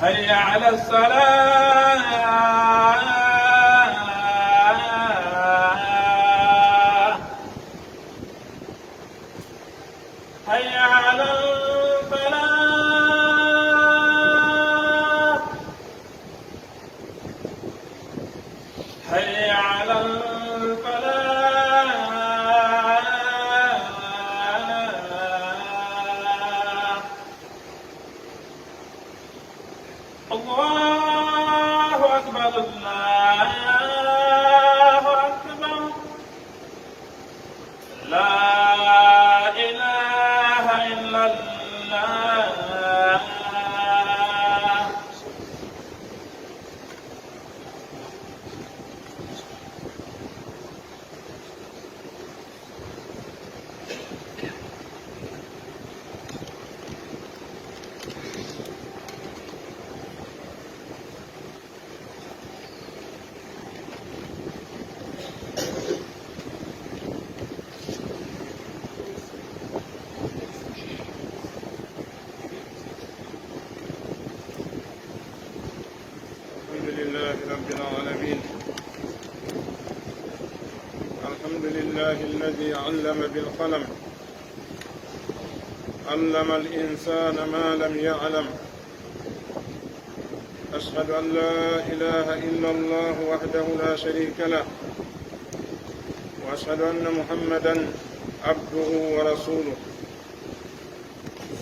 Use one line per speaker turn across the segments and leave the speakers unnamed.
هيا على الصلاة هيا على الفلاح هيا على الفلاح الله أكبر الله أكبر لا إله إلا الله
رب العالمين. الحمد لله الذي علم بالقلم علم الإنسان ما لم يعلم. أشهد أن لا إله إلا الله وحده لا شريك له، وأشهد أن محمدا عبده ورسوله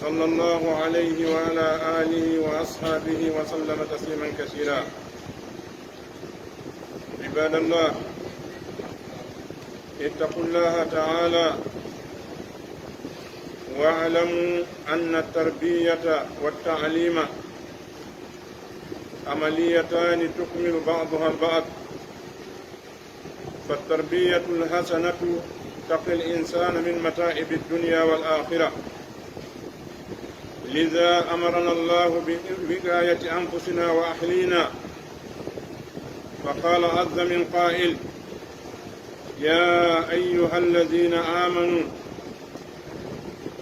صلى الله عليه وعلى آله وأصحابه وسلم تسليما كثيرا. عباد الله، اتقوا الله تعالى واعلموا أن التربية والتعليم عمليتان تكمل بعضها البعض. فالتربية الحسنة تقي الإنسان من متاعب الدنيا والآخرة، لذا أمرنا الله بوقاية أنفسنا وأهلينا، فقال عز من قائل: يا أيها الذين آمنوا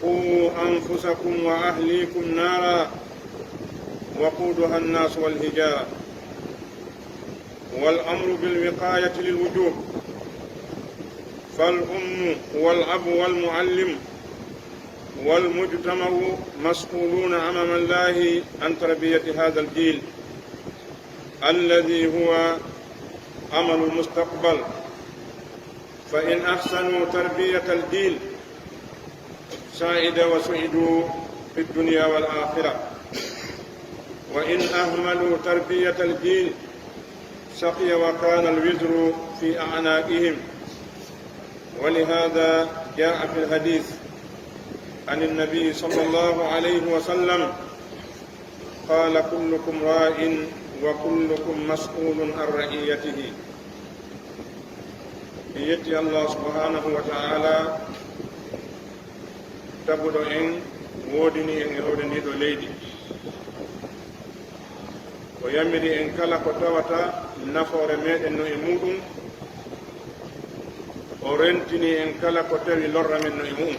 قوا أنفسكم وأهليكم نارا وقودها الناس والحجارة. والأمر بالوقاية للوجوب، فالأم والأب والمعلم والمجتمع مسؤولون أمام الله عن تربية هذا الجيل الذي هو أمل المستقبل. فإن أحسنوا تربية الجيل سعد وسعدوا في الدنيا والآخرة، وإن أهملوا تربية الجيل سقي وكان الوزر في أعناقهم. ولهذا جاء في الحديث عن النبي صلى الله عليه وسلم قال: كلكم راع وكلكم مسؤول عن رعيته. يتي الله سبحانه وتعالى تبدو إن wodini en hewreniɗo leydi, o yammiri en kala ko tawata nafoore meɗen no e muɗum, o rentini en kala ko tawi lorra men no e muɗum.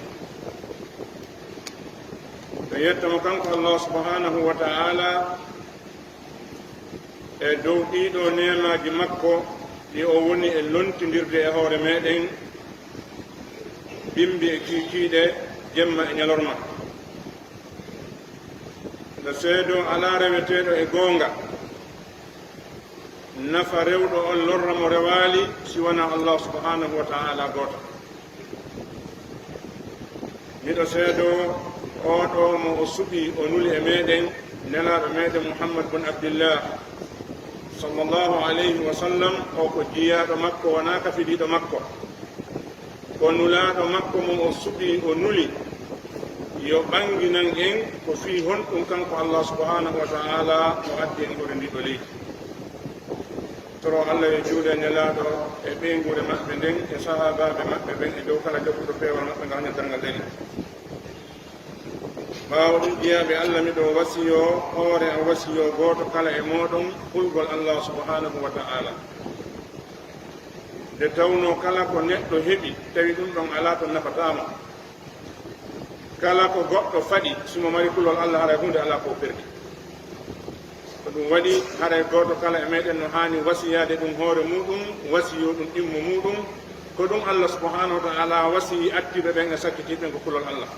to yettamo kanko Allah subhanahu wa ta'ala e dow ɗiɗo nemaji makko ɗi o woni e lontidirde e hoore meɗen bimbi e kiikiiɗe jemma e ñalorma. nde seedo ala reweteɗo e goonga, nafa rewɗo on lorra mo rewali si wona Allah subhanahu wa ta'ala goto. miɗo seedo oɗo mo o suɓi o nuli e meɗen nelaɗo meɗen Muhammad bin Abdillah sallallahu alayhi wa sallam, o ko jiyaɗo makko wona ka fiɗiɗo makko, ko nulaɗo makko mo o suɓi o nuli yo ɓanginan en ko fi honɗum kanko Allah subhanahu wa ta'ala o addi en ɓuri ndiɗo leydi. toro Allah e juuɗe nelaɗo e ɓeygure maɓɓe nden e sahabaɓe maɓɓe ɓen e dow kala jokkuɗo pewal maɓɓe ngal hañatal ngal ɗeni. ɓaawo ɗum ƴiyaɓe Allah, miɗo wasiyo hoore o wasiyo gooto kala e moɗon ɓulgol Allah subhanahu wa ta'ala. nde tawno kala ko neɗɗo heɓi tawi ɗum ɗon ala to nafatama, kala ko goɗɗo faɗi simo mari kulol Allah haray hunde ala ko perdi. ɗum waɗi haray goto kala e meɗen no hani wasiyade ɗum hoore muɗum wasiyo ɗum ɗimmo muɗum ko ɗum Allah subhanahu wa ta'ala wasi actiɓe ɓen e sakkitiɓen ko kulol Allah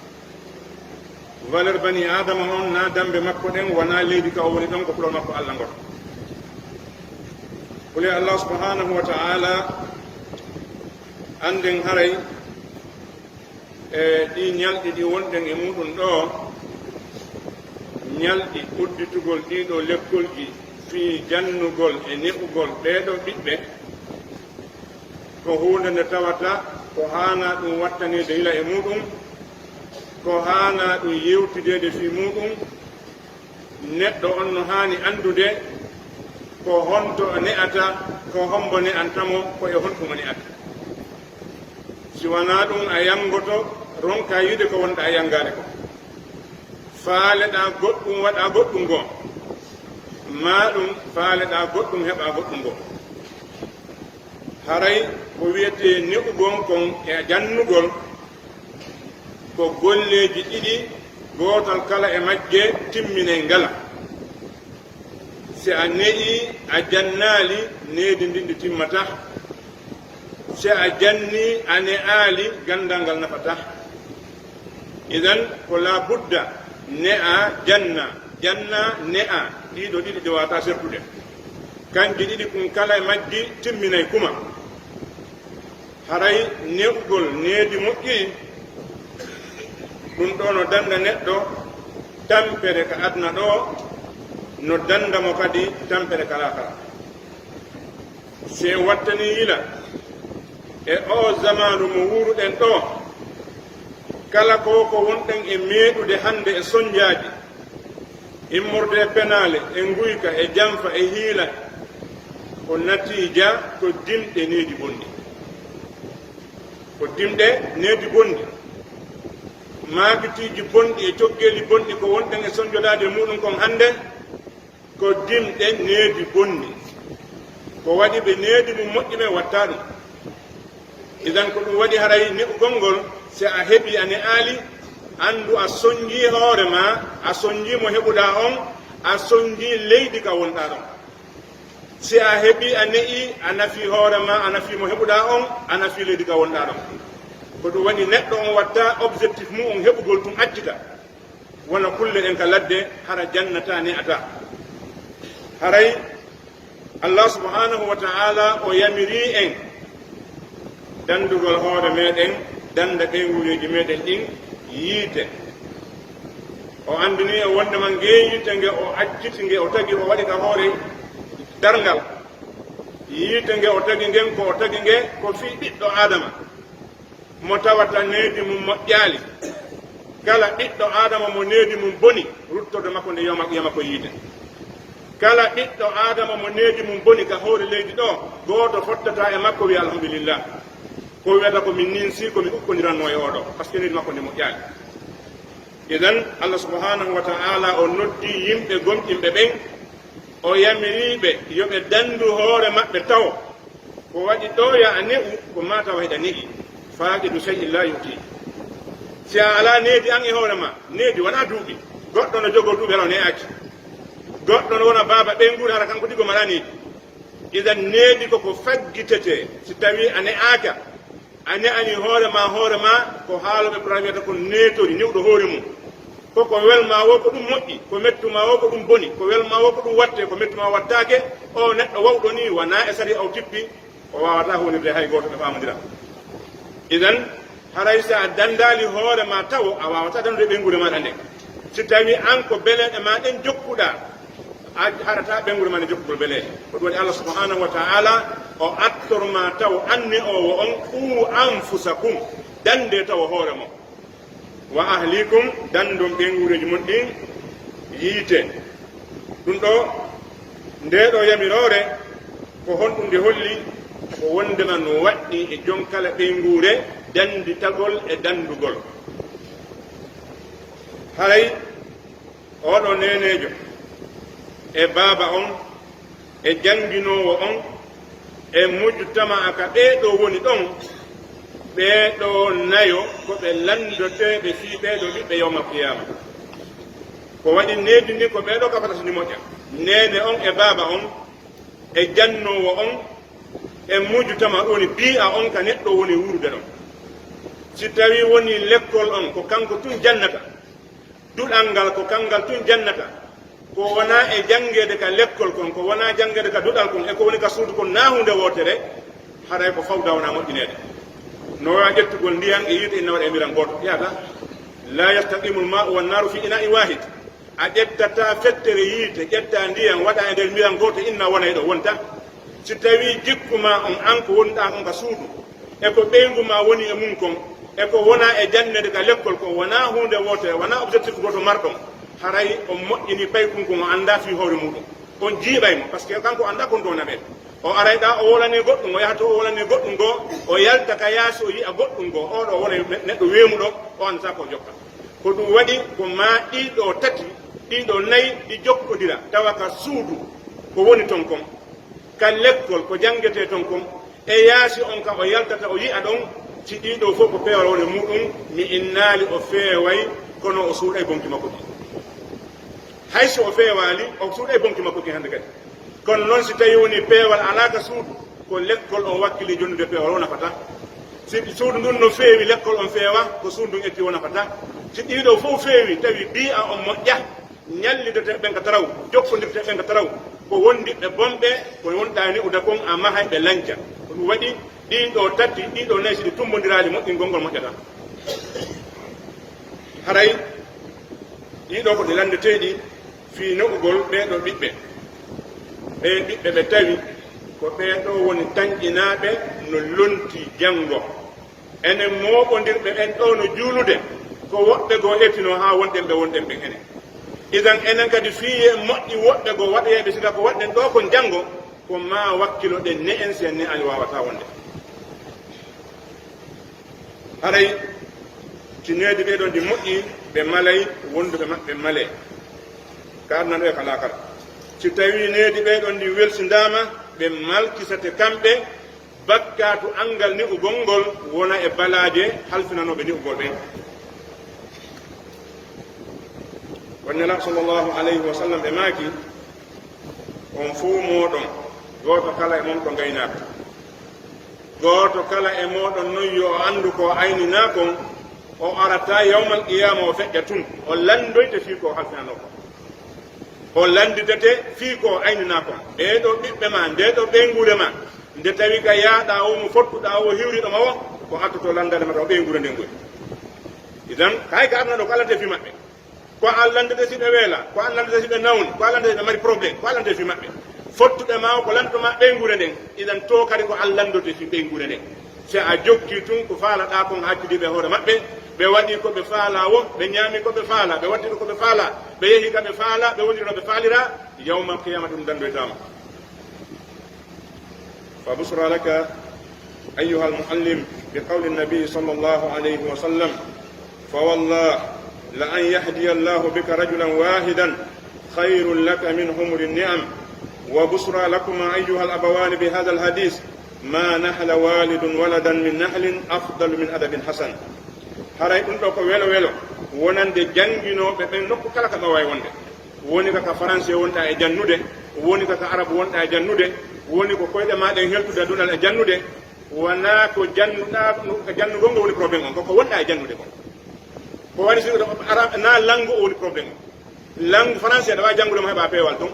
valeur bani adama on na dambe makko ɗen wona leydi ka o woni ɗon ko kulol makko Allah ngol kuli Allah subhanahu wa ta'ala anden haray e ɗi ñalɗi ɗi wonɗen e muɗum ɗo ñalɗi udditugol ɗiɗo lekkolji fii jannugol e neɓugol ɓeeɗo ɓiɓɓe ko hunde nde tawata ko haana ɗum wattanede hila e muɗum ko haana ɗum yewtidede fii muɗum neɗɗo on no haani andude ko honto ne'ata ko hombo ne'antamo ko e honɗum o ne'ata si wona ɗum a yangoto ronka yiide ko wonɗa a yangare ko faaleɗa goɗɗum waɗa goɗɗum goo ma ɗum faaleɗa goɗɗum heɓa goɗɗum goo haray ko wiyete ne'ugon kon e jannugol ko golleji ɗiɗi gootal kala e majje timminay ngala si a ne'i a jannaali needi ndin ɗi timmata si a janni a ne'aali gandal ngal nafata idan ko la budda ne'a janna ne'a ɗiɗo ɗiɗi ɗi wata sertude kanji ɗiɗi ɗum kala e majji timminay kuma haray ne'ugol needi moƴƴi ɗum ɗo no danda neɗɗo tampere ka adna ɗo no dandamo kadi tampere kala kala se wattani yila e o zamanu mo wuruɗen ɗo kala ko wonɗen e meeɗude hande e soñdiaji immorde e penale e nguyka e jamfa e hiila ko natija ko dimɗe needi bonɗi ko dimɗe needi bonɗi maagitiji bonɗi e coggeli bonɗi ko wonɗen e soñjodade muɗum kon hande ko dimɗe needi bonɗi ko waɗi ɓe needi mum moƴƴi ɓe watta ɗum idan ko ɗum waɗi haray neɓugol ngol si a heɓi a ne'aali anndu a soñjii hoore ma a soñjii mo heɓuɗa on a soñjii leydi ka wonɗa ɗon si a heɓi a ne'i a nafi hoore ma a nafi mo heɓuɗa on a nafi leydi ka wonɗa ɗon ko ɗum waɗi neɗɗo on watta objectif mum on heɓugol tum accita wona kulle ɗen ka ladde hara jannata ne'ata haray Allah subhanahu wa ta'ala o yamiri en dandugol hoore meɗen danda ɓeyguleji meɗen ɗin yiite o andini e wondema ngeeyite nge o acciti nge o tagi o waɗi ka hoore darngal yiite nge o tagi ngen ko o tagi nge ko fii ɓiɗɗo adama mo tawata needi mum moƴƴaali kala ɓiɗɗo adama mo needi mum boni ruttorde makko nde yama ko yiite kala ɓiɗɗo adama mo needi mum boni ka hoore leydi ɗo gooto fottata e makko wiya alhamdulillah ko wiyata ko min ninsi komi ukkodiranno e oɗo par ce que needi makko nde moƴƴaali idan Allah subhanahu wa ta'ala o noddi yimɓe gomɗinɓe ɓen o yamiriɓe yoɓe dandu hoore maɓɓe taw ko waɗi ɗoya a ne'u ko ma tawa heɗa ne'i faaqidu shay'in la yuti si a ala needi an e hoore ma needi wona duuɓi goɗɗo no jogo duuɓi hara ne'aki goɗɗo no wona baaba ɓenguɗo hara kanko ɗigo mala needi idan needi koko faggitete si tawi a ne'aka a ne'ani hoore ma ko haaloɓe pura wiyata ko neetori newɗo hoore mum koko welma wo ko ɗum moƴƴi ko mettuma wo ko ɗum boni ko welma wo ko ɗum watte ko mettuma wattake o neɗɗo wawɗo ni wona e sari o tippi o wawata honirde hay goto ɓe famodira idan haray sa a dandali hoore ma taw a wawata dandude ɓengude maɗa nden si tawi an ko beleɗe ma ɗen jokkuɗa a harata ɓengude ma nde jokkugol beleɗe ko ɗum waɗi Allah subhanahu wa ta'ala o attorma taw anne o wo on qu anfusakum dande taw hoore mo wa ahlikum dandon ɓengureji mon ɗin yiite ɗum ɗo ndeɗo yamirore ko honɗum nde holli ko wondema no waɗɗi e jon kala ɓengure danditagol e dandugol haray oɗo nenejo e baaba on e jangguinowo on e mujtama aka ɓeeɗo woni ɗon ɓeeɗo nayo ko ɓe landoteɓe fii ɓeeɗo ɓiɓɓe yawma qiyama ko waɗi needi ndi ko ɓeeɗo kafata soni moƴƴa nene on e baba on e jannowo on e mujjutama ɗoni bi'a on ka neɗɗo woni wurde ɗon si tawi woni l'école on ko kanko tun jannata duɗal ngal ko kangal tun jannata ko wona e jangede ka l'école kon ko wona jangede ka duɗal kon e ko woni ka suudu kon na hunde wotere haɗay ko fawda wona moƴƴinede no wawa ƴettugol ndiyan e yiide inna waɗa e miran goto ƴaata la yastaqimu lmau wannaru fi ina'i wahid a ƴettata fettere yiite ƴetta ndiyan waɗa e nder miran goto inna wona e ɗo wonta si tawi jikkuma on an ko wonɗa on ka suudu e ko ɓeygu ma woni e mum kon e ko wona e jannede ka l'école kon wona hunde wotere wona objectif goto marɗon haray on moƴƴini paykum kon o anda fi hoore muɗum on jiiɓaymo par ce que kanko anda kon dona ɓen o arayɗa o wolane goɗɗum o yahata o wolane goɗɗum goo o yalta ka yaasi o yiya goɗɗum goo oɗo wona neɗɗo weemuɗo o anda ko jokka ko ɗum waɗi ko ma ɗiɗo tati ɗiɗo nayyi ɗi jokkodira tawa ka suudu ko woni ton kon ka l'école ko jangete ton kon e yaasi on ka o yaltata o yiya ɗon si ɗiɗo fof ko peewal woni muɗum mi innaali o feeway kono o suuɗa e bonki makko ɗi hayso o feewali o suuɗa e bonki makko ɗi hannde kadi kono noon si tawi woni peewal alaaka suudu ko l'école on wakkili jonnude peewal o nafata si suudu ndun no feewi l'école on feewa ko suudu ndun etti o nafata si ɗiɗo fof feewi tawi bi'a on moƴƴa ñallidete ɓen ka taraw jokkodirte ɓen ka taraw ko wondiɓe bonɓe ko wonɗani uda kon a mahay ɓe lanca ko ɗum waɗi ɗiɗo tati ɗiɗo nayyi siɗi tumbodiraali moƴƴingol ngol moƴƴata haray ɗiɗo ko ɗi landeteɗi fi no'ugol ɓeɗo ɓiɓɓe ɓe ɓiɓɓe ɓe tawi ko ɓeɗo woni tañƴinaɓe no lonti janngo enen moɓodirɓe ɓen ɗo no juulude ko woɓɓe goo ettino ha wonɗen ɓe wonɗen ɓen enen idan enen kadi fiye moƴƴi woɓɓe goo waɗoyeɓe sika ko waɗɗen ɗo ko janngo ko ma wakkilo ɗen ne en sen ni ali wawata wonde haray tineedi ɓeɗon ndi moƴƴi ɓe malay wonduɓe maɓɓe male karnan ɗo e kala kala si tawi needi ɓeɗon ndi welsindama ɓe malkisate kamɓe bakkatu angal ni ugol ngol wona e balaje halfinanoɓe ni ugol ɓen wonnela sallllahu alayhi wa sallam ɓe maaki on fuu moɗon goto kala e mon ko gaynaka goto kala e moɗon noon yo andu ko aynina kon o arata yawmal qiyama o feƴƴa tun o landoyte fii ko halfinano ko o landidete fii ko aynina kon ɓeɗo ɓiɓɓe ma ndeɗo ɓeygure ma nde tawi ka yaaɗa o mo fottuɗa o hiwriɗoma o ko attoto landade mata o ɓeygure nden goy idan kay ka arna ɗo ko allante fi maɓɓe ko an landede si ɓe weela ko an landede si ɓe nawni ko an landede ɓe mari probléme ko allante fi maɓɓe fottuɗe ma ko lantoma ɓeygure nden idan to kadi ko an landote fi ɓeygure nden si a jokki tun ko faalaɗa kon hakkidiɓe hoore maɓɓe ɓe waɗi koɓe faala o ɓe ñaami koɓe faala ɓe waddino koɓe faala ɓe yehi kaɓe faala ɓe woniri noɓe faalira yawma qiyama ɗum dandoytama fa busra laka ayuha almuallim bi qawli nabii sallllahu alayhi wa sallam fa wallah la an yahdiya allahu bika rajulan wahidan khayrun laka min humri ni'am wa busra lakuma ayuha alabawani bi hada alhadis ma nahla walidun waladan min nahlin afdalu min adabin hasan haray ɗum ɗo ko welo welo wonande jannginoɓe ɓen nokku kala ka ɓawa wonde woni kaka français wonɗa e jannude woni kaka arabe wonɗa e jannude woni ko koyɗe maɗen heltude dunal e jannude wona ko jannuɗa ko jannugol ngo woni probléme on koko wonɗa e jannude kon ko waɗi si arabe na langue o woni probléme o langue français aɗa wawi janngude mo heɓa peewal ton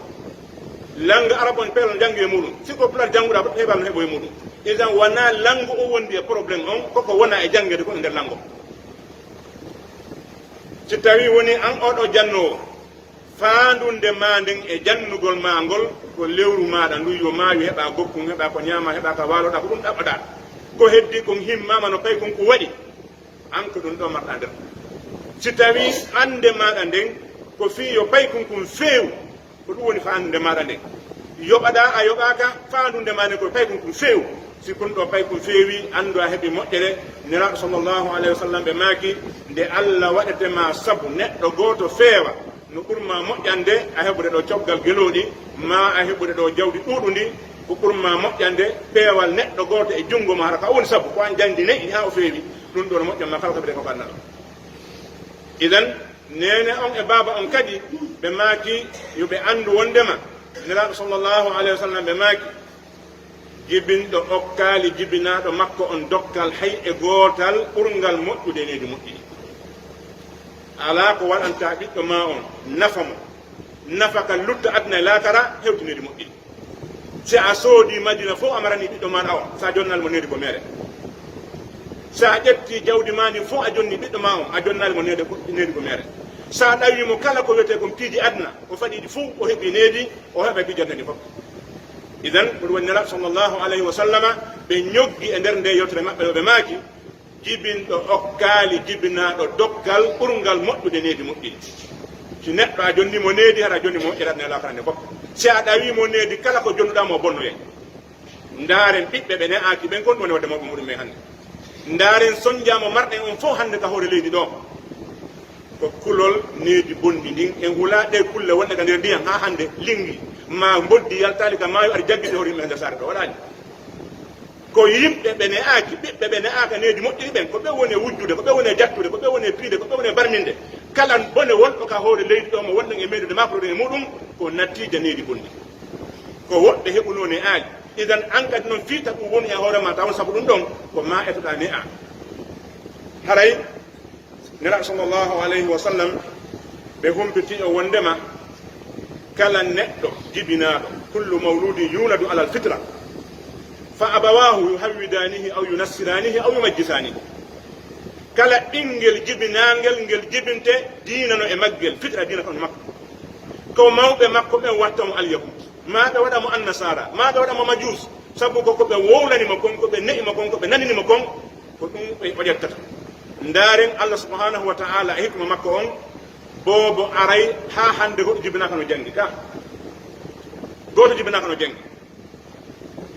langue arabe on peewal janngi e muɗum siko pular jannguɗa heɓal no heɓo e muɗum isan wona langue o wondi e probléme on koko wona e janngede ko e nder langue o si tawi woni an oɗo jannowo faandunde ma nden e jannugol ma ngol ko lewru maɗa ndu yo maawi heɓa gokkum heɓa ko ñaama heɓa ko waloɗa ko ɗum ɗaɓɓaɗa ko heddi kon himmama no pay kon ko waɗi an ko ɗum ɗo marɗa nder si tawi ande maɗa nden ko fi yo pay kon kon feewu ko ɗum woni faandude maɗa nden yoɓaɗa a yoɓaka faandunde ma nden ko pay kon kon feewu si kon ɗo pay kon feewi andu a heeɓi moƴƴere neraɗo sallllahu alayhi wa sallam ɓe maaki nde allah waɗetema saabu neɗɗo goto feewa no ɓurma moƴƴande a heɓude ɗo coggal geloɗi ma a heɓude ɗo jawdi ɗuɗundi ko ɓurma moƴƴande peewal neɗɗo goto e junngo ma hara ka woni saabu ko an jangdi neyi ha o feewi ɗum ɗo no moƴƴanma kala kaɓe ɗe ko ɓannaɗo idan nene on e baba on kadi ɓe maaki yoɓe andu wondema nelaɗo sallllahu alayhi wa sallam ɓe maaki jibinɗo okkaali jibinaɗo makko on dokkal hay e gootal ɓurgal moƴƴude nedi moƴƴi ala ko waɗanta ɓiɗɗo ma on nafa mo nafa ka lutta aduna e laakara hewtinedi moƴƴi si a soodi madina fof amarani ɓiɗɗo maɗa o sa jonnal mo nedi ko mere sa ƴetti jawdi ma ndi fof a jonni ɓiɗɗo ma on a jonnali mo nedi ko mere sa ɗawimo kala ko wiyete kom piiji aduna o faɗiɗi fof o heeɓi needi o heɓa pijannedi fof idan ko ɗum woni nelaɗo sallllahu alayhi wa sallama ɓe ñoggi e nder nde yewtere maɓɓe ɗo ɓe maaki jibinɗo okkaali jibinaɗo dokkal ɓurgal moƴƴude needi moƴƴiri si neɗɗo a jonnimo needi haɗa jonni mo moƴƴirat ne lakara nde fof si a ɗawimo needi kala ko jonnuɗamo bonnoyen ndaaren ɓiɓɓe ɓe ne aaki ɓen gon woni wadde mawɓe muɗum e hannde ndaaren soñjamo marɗen on fof hannde ka hoore leydi ɗo ko kulol needi bonndi ndin en hula ɗe kulle wonɗe ka nder ndiyam ha hannde lingi ma boddi yaltali ka maayo aɗa jaggite hoore yimɓe nder saare ɗo waɗani ko yimɓe ɓe ne aaki ɓiɓɓe ɓe ne aaka needi moƴƴiri ɓen ko ɓe woni wujjude ko ɓe woni jattude ko ɓe woni piide ko ɓe woni barminde kala bone wonɗo ka hoore leydi ɗo mo wonɗen e meeɗude makrode e muɗum ko nattiije needi bonndi ko woɓɓe heɓunoni aali idan an kadi noon fiita ɗum woni e hoore ma taw sabu ɗum ɗon ko ma etoɗa ne a haray nelaɗo sallllahu alayhi wa sallam ɓe humpiti o wondema kala neɗɗo jibinaɗo kullu mawludin yuladu ala alfitra fa abawahu yuhawwidanihi aw yunassiranihi aw yumajjisanihi kala ɓinguel jibinangel ngel jibinte diinano e maggel fitra diina kon makko ko mawɓe makko ɓen wattamo alyahud maɓe waɗamo annasara maɓe waɗamo majus sabu koko ɓe wowlanimo kon ko ɓe ne'imo kon ko ɓe naninimo kon ko ɗum ɓe o ƴettata ndaren allah subhanahu wa ta'ala e hikma makko on boobo aray ha hande goɗɗo jibinaka no jangi ka goto jibinaka no jangi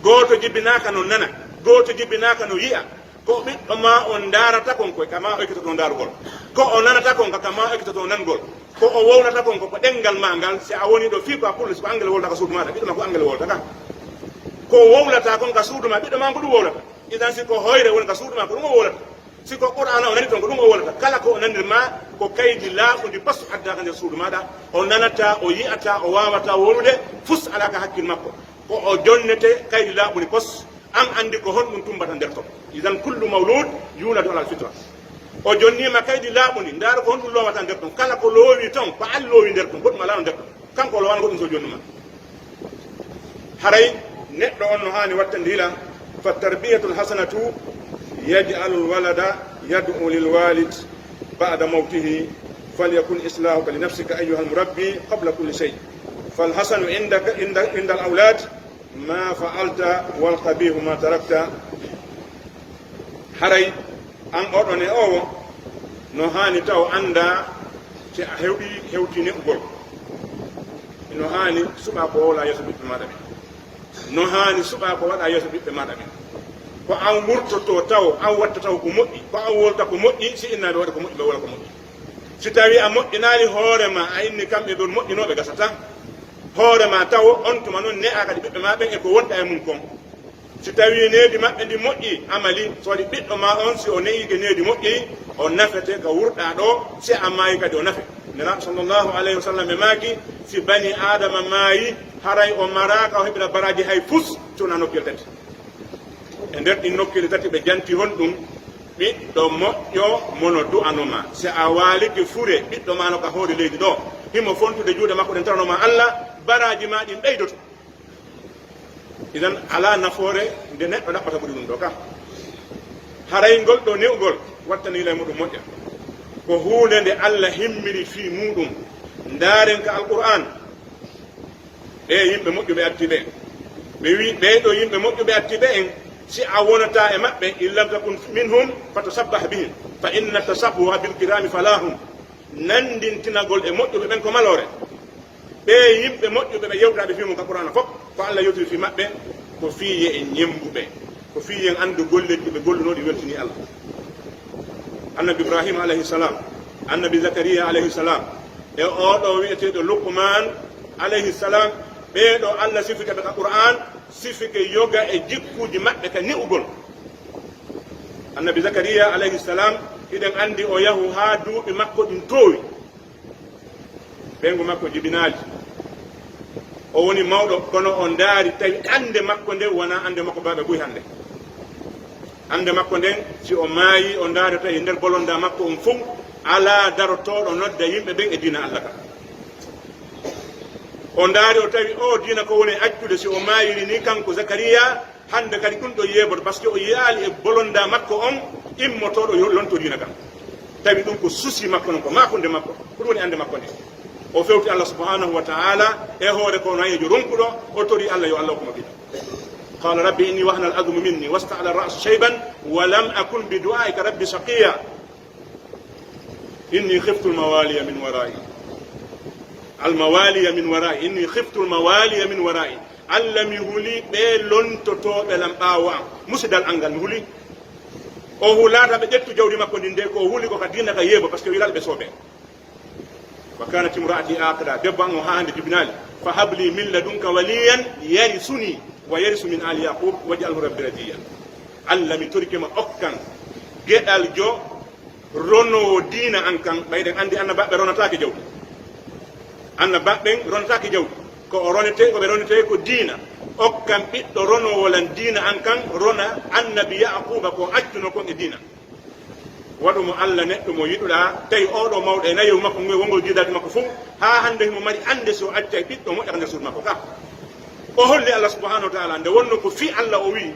goto jibinaka no nana goto jibinaka no yiya ko ɓiɗɗo ma on darata kon koy kama o ekkitoto darugol ko o nanata kon ka kama o ekkitoto nangol ko o wownata kon ko ɗengal ma ngal si a woni ɗo fi ko a pulle siko anglais wolta ka suudu maɗa ɓiɗɗo ma ko anglais wolta ka ko wowlata kon ka suudu ma ɓiɗɗo ma ko ɗum wowlata idan si ko hoyre woni ka suudu ma ko ɗum o wowlata si ko qur'ana o nani toon ko ɗum o wolata kala ko o nandir ma ko kaydi laaɓundi basu addaka nder suudu maɗa o nanata o yiyata o wawata wolude fus alaka hakkille makko ko o jonnete kaydi laaɓundi pos an andi ko honɗum tumbata nder ton idan kullu mawlud yuladu ala alfitra o jonnima kaydi laaɓundi ndaara ko honɗum lowata nder ton kala ko loowi ton ko an loowi nder ton goɗɗum alano nder ton kanko o lowana goɗɗum so jonnuma haray neɗɗo on no hani watta ndila fa tarbiyatu lhasanatu yaj'alu lwalada yad'u lilwalid ba'da mawtihi falyakun islahuka linafsika ayuha almurabbi qabla kulli shay falhasanu indaka inda alawlad ma fa'alta walqabihu ma tarakta haray an oɗon e owo no hani taw anda si a hewɗi hewtine ugol no hani suɓa ko wowla yeeso ɓiɓɓe maɗa ɓe no hani suɓa ko waɗa yeeso ɓiɓɓe maɗa ɓe ko an wurtoto taw an watta taw ko moƴƴi ko an wolta ko moƴƴi si innaɓe waɗa ko moƴƴi ɓe wona ko moƴƴi si tawi a moƴƴinali hoorema a inni kamɓe ɗon moƴƴinoɓe gasata hoorema taw on tuma noon ne a kadi ɓiɓɓe ma ɓen e ko wonɗa e mum kon si tawi needi maɓɓe ndi moƴƴi amali so waɗi ɓiɗɗo ma on si o neyike needi moƴƴi o nafete ko wurɗa ɗo si a maayi kadi o nafe nelaɗo sallllahu alayhi wa sallam ɓe maaki si bani adama maayi haray o maraka o heɓira baraji hay fus sowna nokkel tati e nder ɗin nokkeli tati ɓe janti hon ɗum ɓiɗɗo moƴƴo mono du'anoma si a waaliki fure ɓiɗɗo ma no ka hoore leydi ɗo himo fontude juuɗe makko ɗen taranoma allah baraji ma ɗin ɓeydoto idan ala nafoore nde neɗɗo ɗaɓɓata ɓuri ɗum ɗo ka haray ngol ɗo newgol wattanila e muɗum moƴƴa ko hunde nde allah himmiri fi muɗum ndaren ka alqur'an ɓe yimɓe moƴƴuɓe attiɓe ɓe wi ɓeɗo yimɓe moƴƴuɓe attiɓe en si a wonata e maɓɓe in lam takun minhum fatasabbah bihim fa inna tasabbuha bilkirami falahum nandintinagol e moƴƴuɓe ɓen ko malore ɓe yimɓe moƴƴuɓe ɓe yewtaɓe fimum ka qur'ana fof ko allah yewtiri fi maɓɓe ko fiye en ñembuɓe ko fiye en andu golleji ɓe gollunoɗi weltini allah annabi ibrahima alayhi salam annabi zacharia alayhi salam e oɗo wiyeteɗo luqman alayhi salam ɓeɗo allah sifike ɓe ka qur'an sifike yoga e jikkuji maɓɓe ka ni'ugol annabi zacharia alayhi salam hiɗen andi o yahu ha duuɓi makko ɗin towi ɓengo makko jibinali o woni mawɗo kono on ndaari tawi ande makko nde wona ande makko baaɓe ɓuy hannde ande makko nden si o maayi o ndaari tawi nder bolonda makko on fof ala darotoɗo nodda yimɓe ɓen e diina Allah ka o ndaari o tawi o diina ko woni accude si o maayiri ni kanko Zakariya hande kadi ɗum ɗo yeeɓoto par ce que o yaali e bolonda makko on immotoɗo lonto diina kam tawi ɗum ko susi makko non ko makonde makko ko ɗum woni ande makko nde o fewti Allah subhanahu wa ta'ala e hoore ko nayejo ronkuɗo o tori Allah yo Allah ko mo ɓiɗo qala rabbi inni wahna al admu minni wasta'ala ar-ra'su shayban wa lam akun bi du'aika rabbi shaqiya inni khiftu al-mawaliya min wara'i al-mawaliya min wara'i inni khiftu al-mawaliya min wara'i Allah mi huli ɓe lontotoɓe lam ɓaawo am musidal angal mi huli o hulata ɓe ƴettu jawdi makko ndi nde ko huli ko ka dina ka yeebo par ce que wilaɗo ɓe sooɓe wa kanat imraati aqra debbo an o ha hande jibinali fa habli min ladunka waliyan yarisuni wa yarisu min ali yaqub waj'alhu rabbi radiyan Allah mi torikema okkan geɗal jo ronowo diina an kan ɓayɗen andi annabaɓe ronatake jawdi annabaɓen ronatake jawdi ko o ronete ko ɓe ronete ko diina okkan ɓiɗɗo ronowolan diina an kan rona annabi yaquba ko accuno kon e diina waɗumo Allah neɗɗo mo yiɗuɗa tawi oɗo mawɗo e nayewu makko ngoy wongol jiidade makko fof ha hande mo mari ande so acca ɓiɗɗo moƴƴata nder suudu makko ka o holli Allah subhanahu wa ta'ala nde wonno ko fi Allah o wi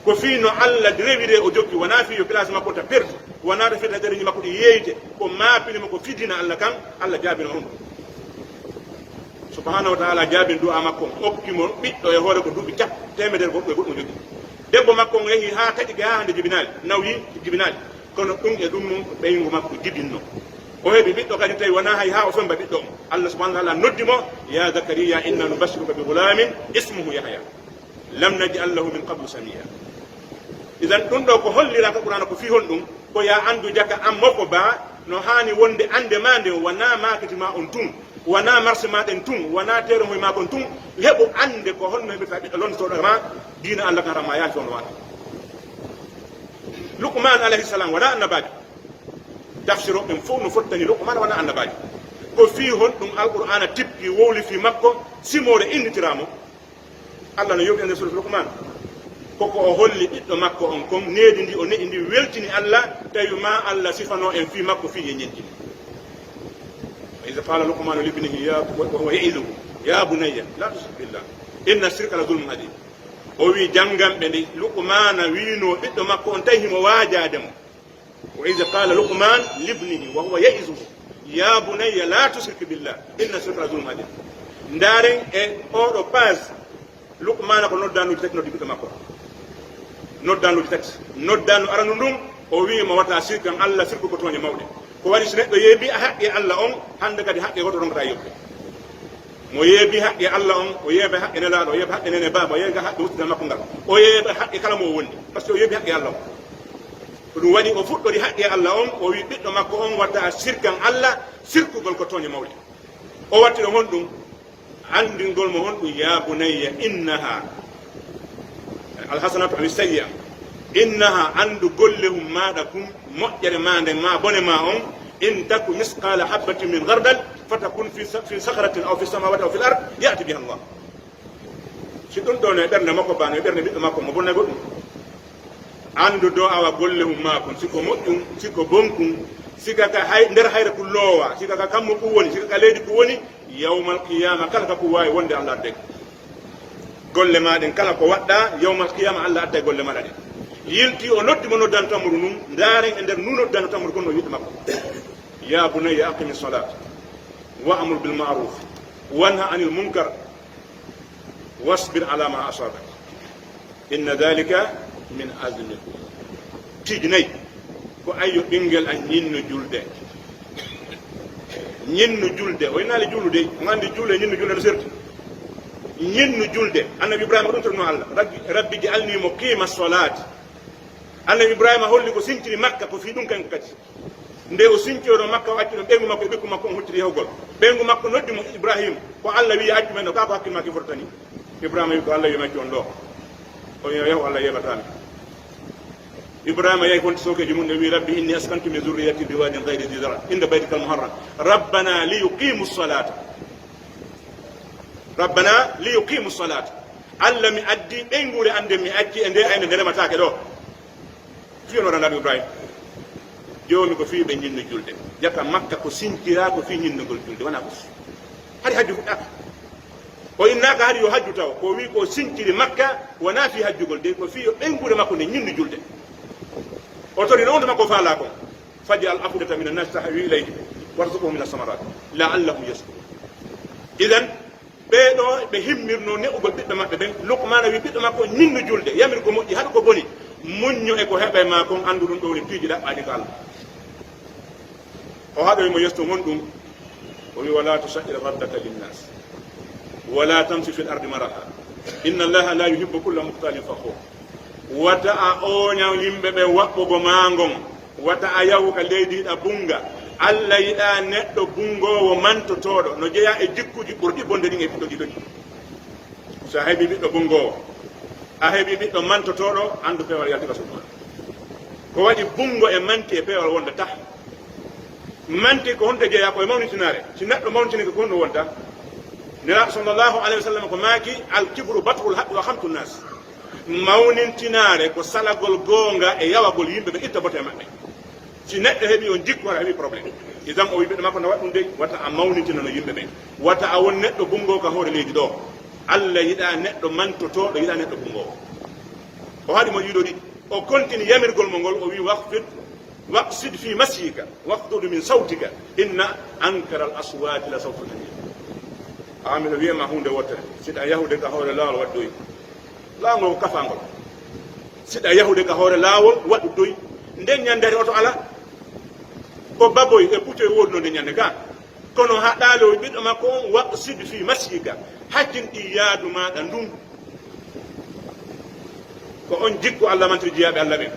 ko fi no Allah rewire o jokki wona fi yo place makko ta perdu wona to fita dereji makko ɗi yeeyte ko maapinimo ko fidina Allah kan Allah jaabino on subhanahu wa ta'ala jaabin du'a makko okkimo ɓiɗɗo e hoore ko duuɓi temedere goɗɗo e goɗɗum jogi debbo makko o yehi ha taƴi ke ha hande jibinali nawi jibinali kono ɗum e ɗum mum ɓeygu makko jibinno o heeɓi ɓiɗɗo kadi tawi wona hay ha o femba ɓiɗɗo o Allah subhanahu wa ta'ala noddimo ya zakariya inna nubashiruka bi ghulamin ismuhu yahya lam naj'al lahu min qablu samia idan ɗum ɗo ko holliraka qur'ana ko fi hon ɗum ko ya andu jaka an moko ba no hani wonde ande ma nde wona makitima on tun wona marché maɗen tun wona teremoye makon tun heɓu ande ko holno heɓirta ɓiɗɗo lontoɗo ma diina Allah kan rama yaafi on waɗa Luqman alayhi salam wona annabajo tafsiroɓen fof no fottani Luqman wona annabajo ko fi hon ɗum alqur'ana tippi wowli fi makko simore innitiramo Allah no yewti nder surat Luqman koko o holli ɓiɗɗo makko on kon needi ndi o neɗi ndi weltini Allah tawi ma Allah sifano en fi makko fi e ñenɗini إذا قال لقمان لابنه وهو يعظه يا بني لا تشرك بالله إن الشرك لظلم عظيم وي جانغام بني لقمان وينو بيدو ماكو on tawi mo waajademo وإذا قال لقمان لابنه وهو يعظه يا بني لا تشرك بالله إن الشرك لظلم عظيم ndaren e oɗo page Luqman ko noddanuji tati noddi ɓiɗɗo makko noddanuji tati noddanu aranu ndum o wi mo wata sirkan Allah sirku ko toñe mawɗe ko waɗi so neɗɗo yeebi haqqe Allah on hande kadi haqqe goto ronkata yoɓɓe mo yeebi haqqe Allah on o yeeɓe haqqe nelaɗo o yeeɓe haqqe nene baba o yeeɓe haqqe wuttinal makko ngal o yeeɓe haqqe kala mo wondi par ce que o yeebi haqqe Allah on ko ɗum waɗi o fuɗɗori haqqe Allah on o wi ɓiɗɗo makko on watta sirkan Allah sirkugol ko toñe mawɗe o watti ɗo hon ɗum andingol mo hon ɗum ya bunayya innaha alhasanatu ani sayyi'a innaha andu gollehum maɗa kum moƴƴere ma nden ma bone ma on in taku misqala habbatin min gardal fatakun fi sakratin aw fi samawati aw fi l ard yati biha Allah si ɗum ɗon e ɓernde makko bano e ɓernde ɓiɗɗo makko mo bonna goɗɗum andu do awa gollehum ma kon siko moƴƴum siko bonkum sika ka hay nder hayre ko loowa sika ka kammo ko woni sika ka leydi ko woni yawmal qiyama kala ka ko wawi wonde Allah adde golle maɗen kala ko waɗɗa yawmal qiyama Allah adda golle maɗa ɗe yilti o noddi mo noddan tamru num ndaren e nder nu noddano tamru kon no yiɗi makko ya bunayya aqimi salat wa amur bil ma'ruf wanha anil munkar wasbir ala ma asabak inna dhalika min azmi tijnay ko ayyo ɓinguel an ñinno julde o inaali jullude gandi julle ñinno julde no serti ñinno julde annabi ibrahima ɗum torno Allah rabbi ja'alni muqima salati annabi ibrahima holli ko sinciri makka ko fi ɗum kanko kadi nde o sincioɗo makka o acci ɗon ɓeygu makko e ɓekku makko on hucciri hewgol ɓeygu makko noddi mo ibrahima ko Allah wi accu men ɗo ka ko hakkille makko fortani ibrahima wi ko Allah wimacci on ɗo o yehu Allah yeɓatami ibrahima yehi fonti sokeji mum ne wi rabbi inni askantu min zurriyati bi wadin ghayri dhi zara inda baytika al muharram rabbana li yuqimu salata rabbana li yuqimu salata alla mi addi ɓe ngure ande mi acci e nde ayne nderematake ɗo fiyonoɗa nabi ibrahima joomi ko fii ɓe ñinno julde jaka makka ko sinkira ko fii ñinnogol julde wona ko hari hajju fuɗɗaka o innaka hari yo hajju taw ko wi ko sinkiri makka wona fi hajjugol de ko fii yo ɓengure makko nde ñinno julde o tori no wonde makko faala kon faji al afudata min annas tahwi ilayhi warzuquhum min asamarat laallahum yaskurun idan ɓeeɗo ɓe himmirno ne'ugol ɓiɓɓe maɓɓe ɓen lukmana wi ɓiɗɗo makko ñinno julde yamir ko moƴƴi haɗa ko boni muñño e ko heɓe ma kon anndu ɗum ɗo woni piiji ɗaɓɓaɗi ko allah o haɗoymo yesto gon ɗum o wi wala tusair raddaka linnas wala tamsi fi l ardi maraha inna allaha la yuhibbu kulla muhtalin fakhur wata a oña yimɓe ɓe waɓɓugo mangon wata a yahuka leydiɗa bunga allah yiɗa neɗɗo bungowo mantotoɗo no jeeya e jikkuji ɓurɗi bonde ɗin e ɓiɗɗo ɗiɗoɗi so a heeɓi ɓiɗɗo bungowo a heeɓi ɓiɗɗo mantotoɗo andu pewal yaltika suma ko waɗi bungo e manti e pewal wonda tah manti ko honto jeeya koye mawnitinare si neɗɗo mawnitinike ko honno wonta nelaɗo sallllahu alayhi wa sallam ko maaki alkibru batrul haqqi wa hamtu nnas mawnintinare ko salagol goonga e yawagol yimɓe ɓe itta bote maɓɓe si neɗɗo heeɓi on jikku aɗa heeɓi probléme idan o wi ɓiɗɗo makko no waɗ ɗum de wata a mawnitinano yimɓe ɓen wata a won neɗɗo bungowo ka hoore leydi ɗo allah yiɗa neɗɗo mantotoɗo yiɗa neɗɗo bungowo o haɗi mo ɗiɗo ɗiɗi o continue yamirgol mo ngol o wi waqsid fi masyika waqdud min sawtika inna ankara al aswati la sawtu hamir amino wiyama hunde wottere siɗa yahude ka hoore laawol waɗ ɗoyi laawol ko kafangol siɗa yahude ka hoore laawol waɗu doyi nden ñandere oto ala ko baboy e putoye woduno nde ñande ka kono haɗaali o ɓiɗɗo makko on waqsid fi masyika hakkilɗi yaadu maɗa ndun ko on jikku allah mantiri jeeyaɓe allah ɓen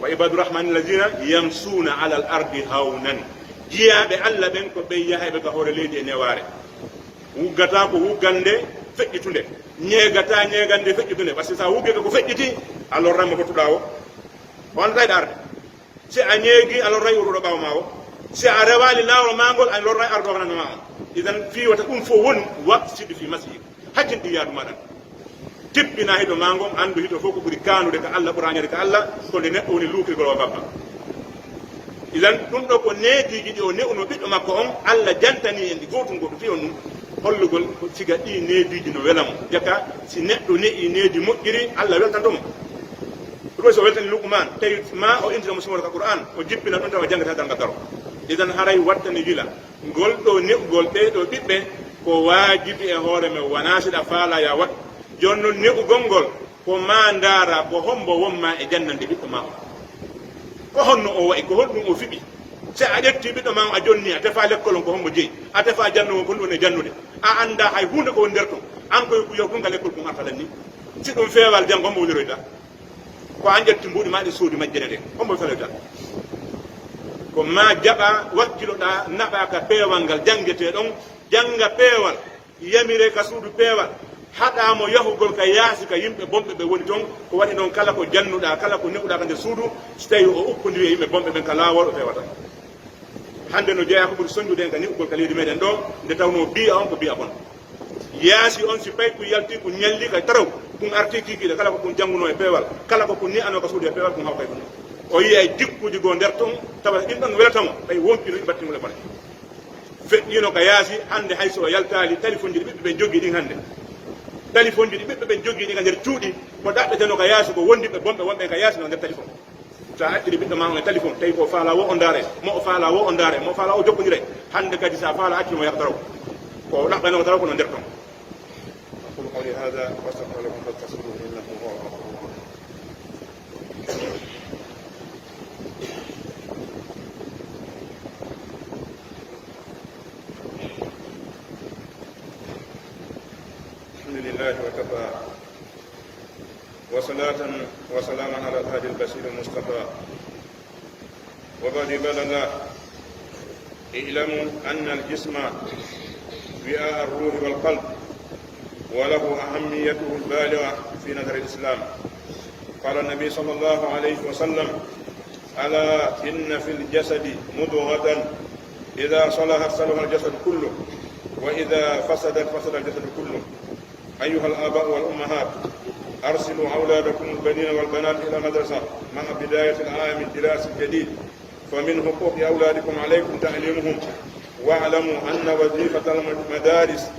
wa ibadurahmani alladina yamsuna ala al ardi hawnan jeeyaɓe allah ɓen ko ɓe yaheɓe ka hoore leydi e neware wuggata ko wuggande feƴƴitunde ñeegata ñeegande feƴƴitunde par ce que sa wuggeke ko feƴƴiti alors ranmo pottuɗa o on tayɗa arde si a ñeegi alors ray uruɗo ɓaw ma o si a rewali lawol magol a lorray ardo hananoma on idan fiwata ɗum fo woni waqsid fi masjid hakkilɗi yaadu maɗan tippina hiɗo mangon andu hiɗo fof ko ɓuuri kanude ka allah ɓurañade ka allah ko nde neɗɗo woni luukirgol o babba idan ɗum ɗo ko neediji ɗi o newno ɓiɗɗo makko on allah jantani en ɗi gotum goto fi on ɗum hollugol ko siga ɗi neediji no welamo jaka si neɗɗo ne'i needi moƴƴiri allah weltantomo ɗum so weltani lukman tawi ma o intinamo sumode ka qur'an o jippina ɗon tawa janggata dal ngal garo idan haray wattani wila ngol ɗo ne'ugol ɓeɗo ɓiɓɓe ko waajibi e hoore men wona siɗa faala ya wat joni noon ne'ugol ngol ko ma ndaara ko hombo wonma e jannande ɓiɗɗo ma o ko honno o wayi ko holɗum o fiɓi si a ƴetti ɓiɗɗo ma o a jonni a tefa lekkol on ko hombo jeeyi a tefa jannogo ko ɗum e jannude a anda hay hunde ko woni nder ton an koye yo ɗum ka lekkol kum artalan ni si ɗum feewal jang hombo woniroyta ko an ƴetti mbuɗi ma ɗi suudi majjene ɗe hombo feloyta ko ma jaɓa wakkiloɗa naɓa ka peewal ngal janggete ɗon janga peewal yamire ka suudu peewal haɗamo yahugol ka yaasi ka yimɓe bomɓe ɓe woni toon ko waɗi noon kala ko jannuɗa kala ko neɓuɗa ka nder suudu so tawi o uppodiri e yimɓe bomɓe ɓen ka laawol o fewata hande no jeeya ko ɓuri soñdude en ka neɓugol ka leydi meɗen ɗo nde tawno biya on ko biya bon yaasi on si payi ko yalti ko ñalli ka taraw ɗum arti kikiɗe kala ko ɗum jannguno e peewal kala ko ni ano ka suudu e peewal ɗum hawkay ɗum o yiya e jikkuji goo nder toon tawa ɗin ɗon welatamo tawi wompino ɗi battimule bone feƴƴino ka yaasi hande hayso o yaltali téléphone ji ɗi ɓiɓɓe ɓen jogui ɗin hande téléphone ji ɗi ɓiɓɓe ɓen jogui ɗi ka nder cuuɗi ko ɗaɓɓeteno ka yaasi ko wondiɓe bonɓe wonɓe ka yaasi no nder téléphone sa acciri ɓiɗɗo ma on e téléphone tawi ko faala wo o ndaare mo o faala wo o ndaare mo faala o jokkodire hande kadi sa faala accirimo yaktaraw ko ɗaɓɓanoko taraw kono nder toon aqulu qawli hada wa astaghfiru lakum fastaghfiruhu innahu huwa al-ghafurur rahim لله وكفى وصلاة وسلاما على الهادي البشير المصطفى وبعد عباد الله اعلموا أن الجسم وعاء الروح والقلب وله أهميته البالغة في نظر الإسلام قال النبي صلى الله عليه وسلم ألا إن في الجسد مضغة إذا صلحت صلح الجسد كله وإذا فسدت فسد الجسد كله. أيها الآباء والأمهات، أرسلوا أولادكم البنين والبنات إلى المدرسة مع بداية العام الدراسي الجديد، فمن حقوق أولادكم عليكم تعليمهم. واعلموا أن وظيفة المدارس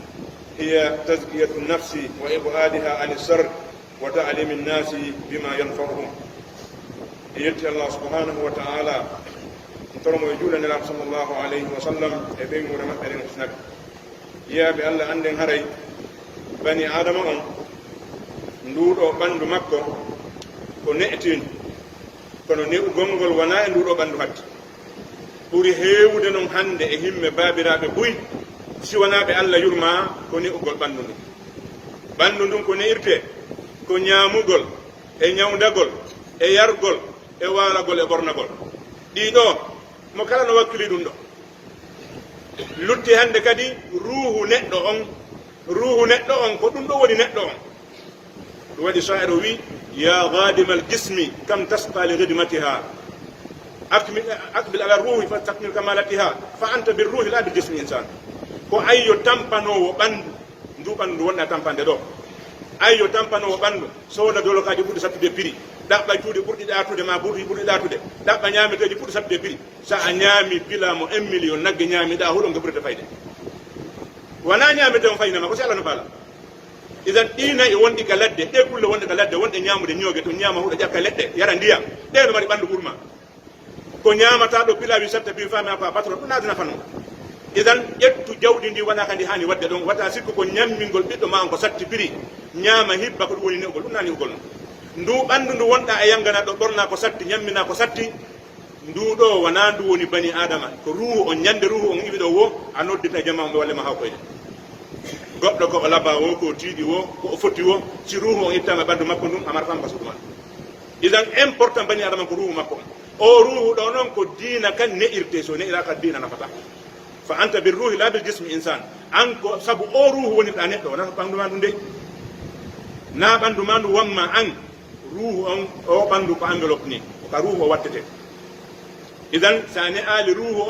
هي تزكية النفس وإبعادها عن الشر وتعليم الناس بما ينفعهم. يتي الله سبحانه وتعالى ترمو يجول النبي صلى الله عليه وسلم ابن ورمت عليه الحسنك يا بالله عندن هري بني آدم nduɗo ɓandu makko ko ne'tin kono ne'u gongol wona e nduɗo ɓandu hatti ɓuri heewude noon hande e himme baabiraɓe buy si wonaɓe Allah yurma ko ne'ugol ɓandu ndun. ɓandu ndun ko ne'irte ko ñaamugol e ñawdagol e yargol e waalagol e ɓornagol. ɗiɗo mo kala no wakkili ɗum ɗo. lutti hande kadi ruuhu neɗɗo on ko ɗum ɗo woni neɗɗo on. waɗi shairu wi ya gadima aljismi kam tasqa li khidmatiha akbil ala ruhi fastakmil kamalatiha fa anta birruhi la biljismi insan. ko ayyo tampanowo ɓandu ndu ɓandu ndu wonɗa tampande ɗo. ayyo tampanowo ɓandu soda dolokaji ɓurɗi sattude prix, ɗaɓɓa cuuɗi ɓurɗi ɗatude ma ɓurɗi ɗatude, ɗaɓɓa ñameteji ɓurɗi sattude prix. sa a ñaami pilamo 1 million nagge ñaamiɗa huɗo ngo ɓurde fayde. wona ñamete on faynama ko si Allah no faala. idan ɗina e wonɗi ka ladde ɗe kulle wonɗe ka ladde wonɗe ñamude ñoogue to ñaama huɗo ƴakka leɗɗe yara ndiyam ɗe no mari ɓandu ɓurma ko ñamata ɗo pilawi satta pi fami ko a patron ɗum naadina fano. idan ƴettu jawɗi ndi wona kandi hani wadde ɗon wata sikku ko ñammingol ɓiɗɗo ma on ko satti piri ñaama hibba ko ɗum woni ne'ugol ɗum nani ugol non. ndu ɓandu ndu wonɗa e yangana ɗo ɓorna ko satti ñammina ko satti ndu ɗo wona ndu woni bani adama ko ruhu on. ñande ruhu on iwi ɗo wo a noddita jama on ɓe wallema ha koyde goɗɗo ko o laba wo ko tiiɗi wo ko o foti wo si ruhu on ittama ɓandu makko ndum amata tan basuɗu ma. idan important bani adama ko ruhu makko on. o ruhu ɗo noon ko diina kan ne'irte, so ne'iraka diina nafata. fa anta bir ruhi la bil jismi insan. an ko sabu o ruhu wonirɗa neɗɗo wona ɓandu ma ɗum de na ɓandu ma ndu wamma an ruhu on o ɓandu ko enveloppe ni ka ruhu o wattete. idan sa ne ali ruhu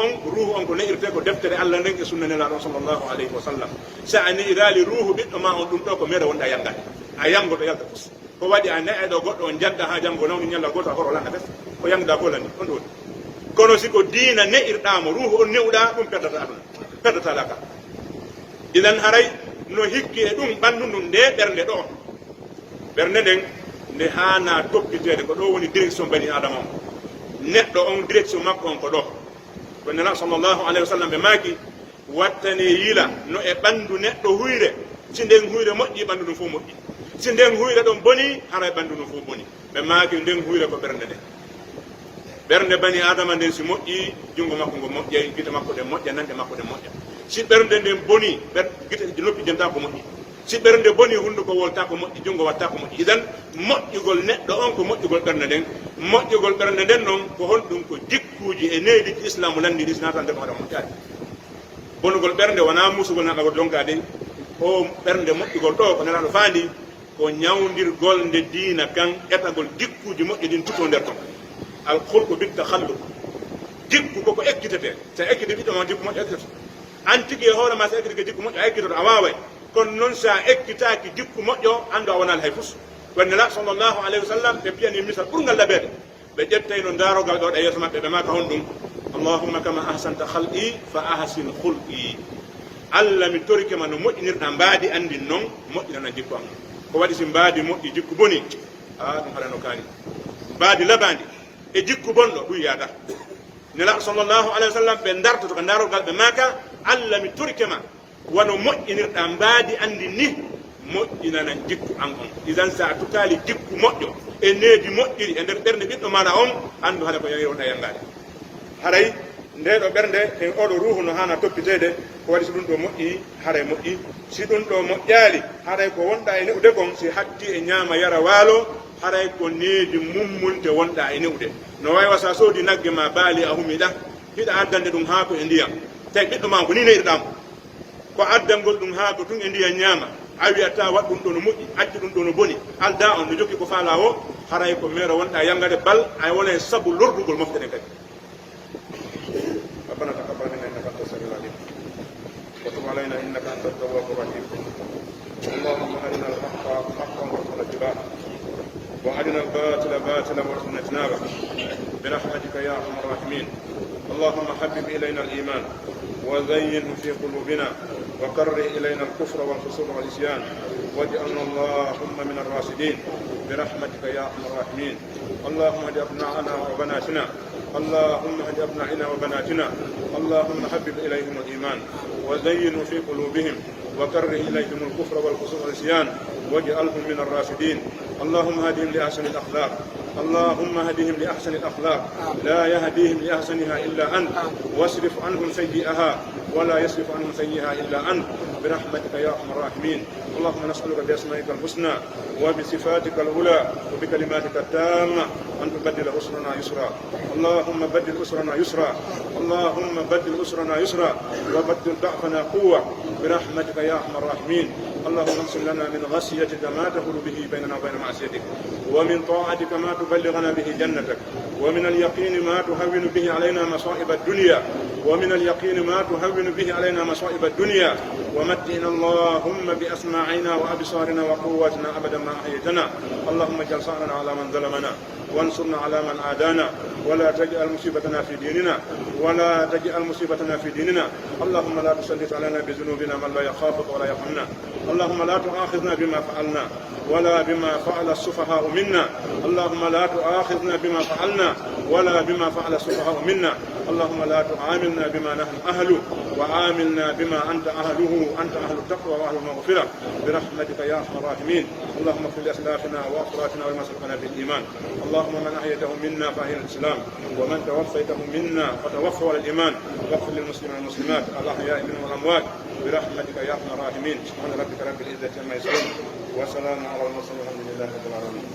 on ko ne'irte ko deftere Allah nden e sunna nelaɗo sallllahu alayhi wa sallam. sa a ne'irali ruhu ɓiɗɗo ma on ɗum ɗo ko mere wonɗa yangade a yangoɗo yalta pus ko waɗi a ne'eɗo goɗɗo on jadda ha janggo nawni ñalla goto a horo lana ɓes ko yangda ko lani on ɗo woni. kono siko diina ne'irɗamo ruhu on ne'uɗa ɗum perdata aduna perdata laka. idan haray no hikki e ɗum ɓandu ndun nde ɓernde ɗo ɓernde nden nde hana toppitede ko ɗo woni direction bani adama on. neɗɗo on direction makko on ko ɗo ko nela sallllahu alayhi wa sallam ɓe maaki wattane yila no e ɓandu neɗɗo huyre si nden huyre moƴƴi ɓandu ɗum fof moƴƴi, si nden huyre ɗon boni hara e ɓandu ɗum fof boni. ɓe maaki nden huyre ko ɓernde nde. ɓernde bani adama nden si moƴƴi junngo makko ngo moƴƴay, gite makko ɗe moƴƴa, nande makko ɗe moƴƴa. si ɓernde nden boni gite noppi jenta ko moƴƴi, si ɓernde boni hunduko wolta ko moƴƴi, junngo watta ko moƴƴi. idan moƴƴugol neɗɗo on ko moƴƴugol ɓernde nden. moƴƴugol ɓernde nden noon ko honɗum ko jikkuji e neediji islamu lanndiri sinatande ko haɗa moƴƴade. bonugol ɓernde wona musugol naɗago donkade. o ɓernde moƴƴugol ɗo ko nelaɗo faandi ko ñawdirgol nde diina kan etagol jikkuji moƴƴi ɗin tuto nder ton. al hulqu bit takhalluk, jikku koko ekkitete. sa ekkite ɓiɗɗo ma jikku moƴƴo ekkitoto. an tigi e hoore ma sa ekkitike jikku moƴƴo a ekkitoto a waway. kono noon sa ekkitaki jikku moƴƴo andu a wonani hay fus. wannela sallllahu alayhi wa sallam ɓe piyani misal ɓurgal laɓede. ɓe ƴettayno darogal ɗo ɗe yeeso maɓɓe ɓe maka hon ɗum allahumma kama ahsanta khalqi fa ahsin hulqi. allah mi torikema no moƴƴinirɗa mbaadi andin noon moƴƴinana jikku am. ko waɗi si mbaadi moƴƴi jikku boni a ɗum haɗano kaani. mbaadi labadi e jikku bonɗo ɗum yaada. nelaɗo sallllahu alayhi wa sallam ɓe dartoto ko darogal ɓe maka allah mi torikema wano moƴƴinirɗa mbaadi andi ni moƴƴinana jikku an on. idan sa tutali jikku moƴƴo e needi moƴƴiri e nder ɓernde ɓiɗɗo maɗa on andu haɗa ko yawi wonɗa yangade. haray nde ɗo ɓernde e oɗo ruhu no hana toppitede ko waɗi so ɗum ɗo moƴƴi haray moƴƴi, si ɗum ɗo moƴƴaali haray ko wonɗa e ne'ude kon si hatti e ñaama yara waalo haray ko needi mummunte wonɗa e ne'ude. no waywa sa soodi nagge ma baali a humiɗa hiɗa addande ɗum haako e ndiyam tawi ɓiɗɗo ma ko ni neɗirɗamo ko addangol ɗum haako tun e ndiyam ñaama a wiyata waɗ ɗum ɗo no moƴƴi acci ɗum ɗo no boni alda on no jokki ko faala o haray ko meero wonɗa yangade bal ay wona e sabu lordugol moftene kadi. ربنا تقبل منا انك انت السميع العليم وتب علينا إنك أنت التواب الرحيم. اللهم أرنا الحق حقا وارزقنا اتباعه وأرنا الباطل باطلا وارزقنا اجتنابه برحمتك يا أرحم الراحمين. اللهم حبب إلينا الإيمان وزينه في قلوبنا وكره إلينا الكفر والفسوق والعصيان واجعلنا اللهم من الراشدين برحمتك يا أرحم الراحمين. اللهم اهد أبناءنا وبناتنا اللهم اهد أبنائنا وبناتنا اللهم حبب إليهم الإيمان وزينه في قلوبهم وكره إليهم الكفر والفسوق والعصيان واجعلهم من الراشدين. اللهم هدهم لأحسن الأخلاق اللهم هدهم لأحسن الأخلاق لا يهديهم لأحسنها إلا أنت واصرف عنهم سيئها ولا يصرف عنهم سيئها إلا أنت برحمتك يا أرحم الراحمين. اللهم نسألك بأسمائك الحسنى وبصفاتك العلى وبكلماتك التامة أن تبدل أسرنا يسرا. اللهم بدل أسرنا يسرا اللهم بدل أسرنا يسرا وبدل ضعفنا قوة برحمتك يا أرحم الراحمين. اللهم اقسم لنا من غشيتك ما تحول به بيننا وبين معصيتك ومن طاعتك ما تبلغنا به جنتك ومن اليقين ما تهون به علينا مصائب الدنيا ومن اليقين ما تهون به علينا مصائب الدنيا ومتعنا اللهم بأسماعنا وأبصارنا وقواتنا أبدا ما أحييتنا. اللهم اجعل ثأرنا على من ظلمنا وانصرنا على من عادانا ولا تجعل مصيبتنا في ديننا ولا تجعل مصيبتنا في ديننا. اللهم لا تسلط علينا بذنوبنا من لا يخافك ولا يرحمنا. اللهم لا تؤاخذنا بما فعلنا ولا بما فعل السفهاء منا. اللهم لا تؤاخذنا بما فعلنا ولا بما فعل السفهاء منا. اللهم لا تعاملنا بما نحن أهله وعاملنا بما أنت أهله أنت أهل التقوى وأهل المغفرة برحمتك يا أرحم الراحمين. اللهم اغفر لأسلافنا وأخواتنا ومن سبقنا بالإيمان. اللهم من أحييته منا فأحيي الإسلام ومن توفيته منا فتوفى على الإيمان واغفر للمسلمين والمسلمات الأحياء منهم والأموات برحمتك يا أرحم الراحمين. سبحان ربك رب العزة عما يصفون وسلام على المرسلين والحمد لله رب العالمين.